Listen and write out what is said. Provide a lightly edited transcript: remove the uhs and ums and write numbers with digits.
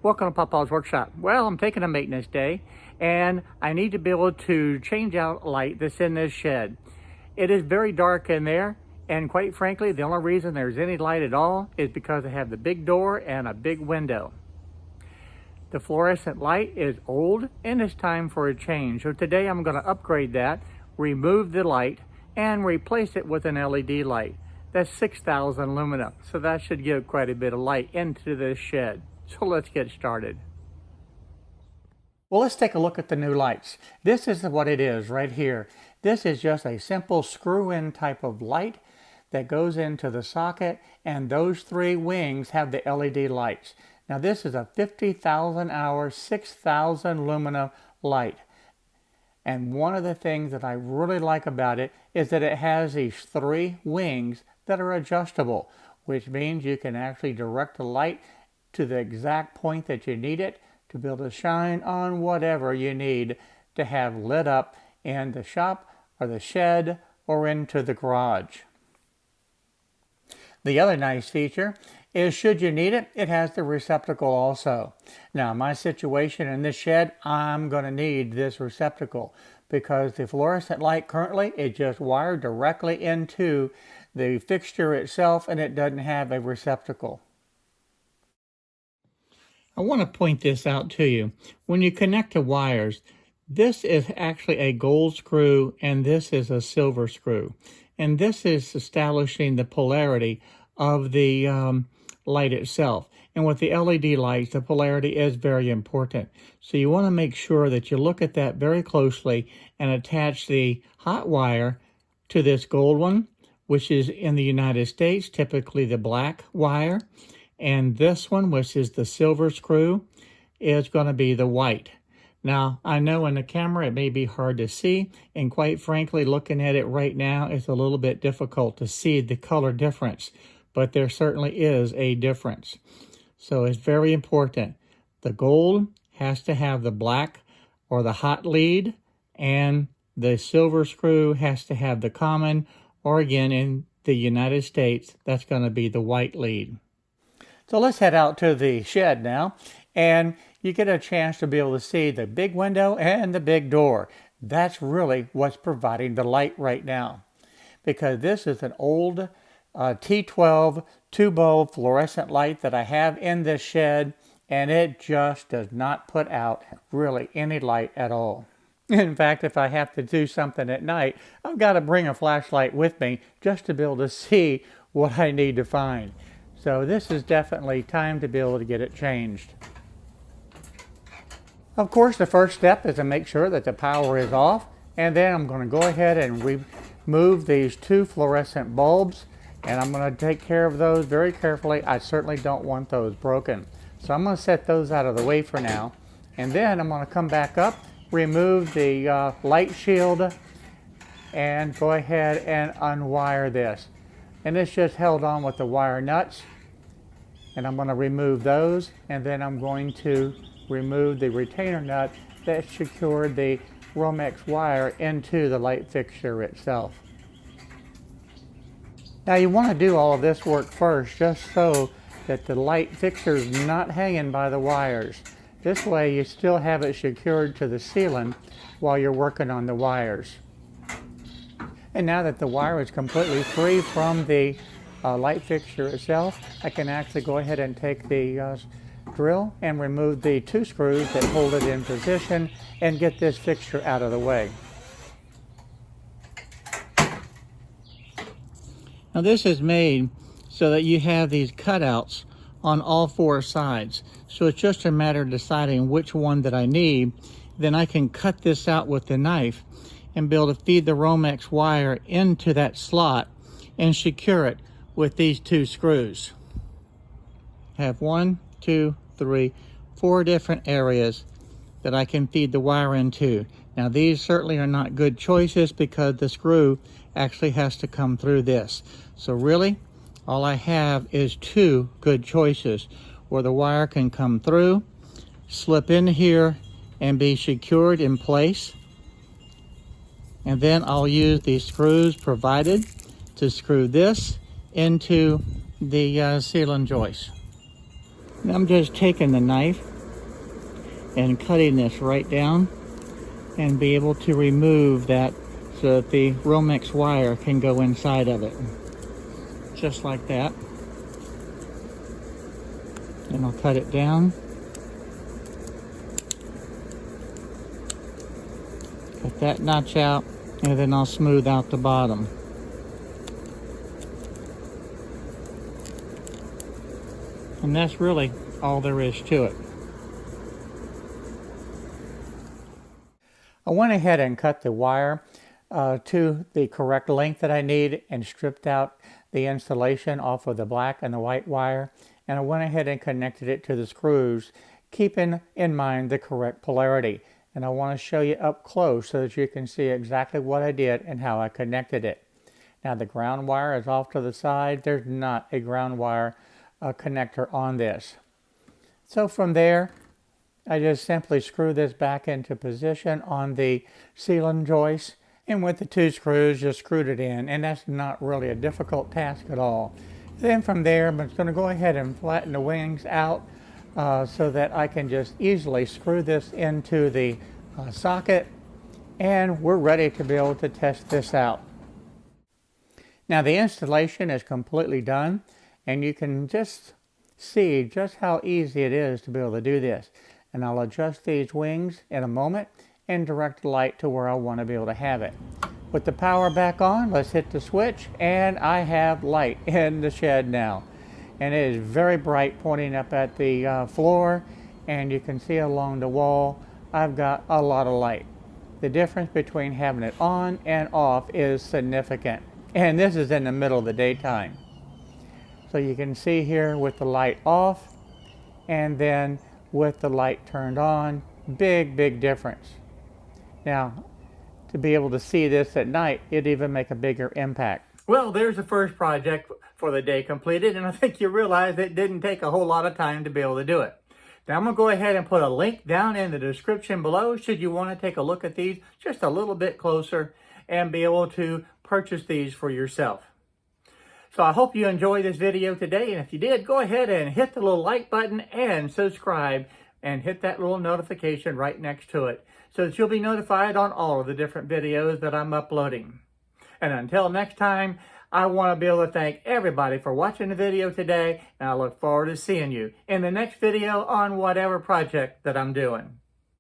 Welcome to Papa's Workshop. Well, I'm taking a maintenance day and I need to be able to change out light that's in this shed. It is very dark in there, and quite frankly, the only reason there's any light at all is because I have the big door and a big window. The fluorescent light is old and it's time for a change. So today I'm going to upgrade that, remove the light, and replace it with an LED light. That's 6,000 lumina, so that should give quite a bit of light into this shed. So let's get started. Well, let's take a look at the new lights. This is what it is right here. This is just a simple screw-in type of light that goes into the socket, and those three wings have the LED lights. Now this is a 50,000 hour, 6,000 lumina light. And one of the things that I really like about it is that it has these three wings that are adjustable, which means you can actually direct the light to the exact point that you need it to be able to shine on whatever you need to have lit up in the shop or the shed or into the garage. The other nice feature is, should you need it, it has the receptacle also. Now, my situation in this shed, I'm going to need this receptacle because the fluorescent light currently is just wired directly into the fixture itself, and it doesn't have a receptacle. I want to point this out to you. When you connect the wires, this is actually a gold screw and this is a silver screw. And this is establishing the polarity of the light itself. And with the LED lights, the polarity is very important. So you want to make sure that you look at that very closely and attach the hot wire to this gold one, which is in the United States, typically the black wire. And this one, which is the silver screw, is going to be the white. Now, I know in the camera it may be hard to see, and quite frankly, looking at it right now, it's a little bit difficult to see the color difference, but there certainly is a difference. So it's very important. The gold has to have the black or the hot lead, and the silver screw has to have the common, or again, in the United States, that's going to be the white lead. So let's head out to the shed now, and you get a chance to be able to see the big window and the big door. That's really what's providing the light right now, because this is an old T12 2-bulb fluorescent light that I have in this shed, and it just does not put out really any light at all. In fact, if I have to do something at night, I've got to bring a flashlight with me just to be able to see what I need to find. So this is definitely time to be able to get it changed. Of course, the first step is to make sure that the power is off, and then I'm going to go ahead and remove these two fluorescent bulbs, and I'm going to take care of those very carefully. I certainly don't want those broken. So I'm going to set those out of the way for now, and then I'm going to come back up, remove the light shield, and go ahead and unwire this. And it's just held on with the wire nuts. And I'm going to remove those, and then I'm going to remove the retainer nut that secured the Romex wire into the light fixture itself. Now you want to do all of this work first, just so that the light fixture is not hanging by the wires. This way you still have it secured to the ceiling while you're working on the wires. And now that the wire is completely free from the light fixture itself, I can actually go ahead and take the drill and remove the two screws that hold it in position and get this fixture out of the way. Now this is made so that you have these cutouts on all four sides. So it's just a matter of deciding which one that I need. Then I can cut this out with the knife and be able to feed the Romex wire into that slot and secure it with these two screws. Have 1, 2, 3, 4 different areas that I can feed the wire into. Now these certainly are not good choices because the screw actually has to come through this. So really, all I have is 2 good choices where the wire can come through, slip in here, and be secured in place. And then I'll use the screws provided to screw this into the ceiling joist. Now I'm just taking the knife and cutting this right down and be able to remove that so that the Romex wire can go inside of it. Just like that. And I'll cut it down. Cut that notch out, and then I'll smooth out the bottom. And that's really all there is to it. I went ahead and cut the wire to the correct length that I need and stripped out the insulation off of the black and the white wire. And I went ahead and connected it to the screws, keeping in mind the correct polarity. And I want to show you up close so that you can see exactly what I did and how I connected it. Now the ground wire is off to the side. There's not a ground wire connector on this. So from there, I just simply screw this back into position on the ceiling joist, and with the 2 screws just screwed it in, and that's not really a difficult task at all. Then from there, I'm just going to go ahead and flatten the wings out so that I can just easily screw this into the socket, and we're ready to be able to test this out. Now the installation is completely done, and you can just see just how easy it is to be able to do this. And I'll adjust these wings in a moment and direct the light to where I want to be able to have it. With the power back on, let's hit the switch, and I have light in the shed now. And it is very bright, pointing up at the floor, and you can see along the wall I've got a lot of light. The difference between having it on and off is significant, and this is in the middle of the daytime. So you can see here with the light off and then with the light turned on, big difference. Now, to be able to see this at night, it'd even make a bigger impact. Well, there's the first project for the day completed, and I think you realize it didn't take a whole lot of time to be able to do it. Now I'm going to go ahead and put a link down in the description below should you want to take a look at these just a little bit closer and be able to purchase these for yourself. So I hope you enjoyed this video today, and if you did, go ahead and hit the little like button and subscribe and hit that little notification right next to it so that you'll be notified on all of the different videos that I'm uploading. And until next time, I want to be able to thank everybody for watching the video today, and I look forward to seeing you in the next video on whatever project that I'm doing.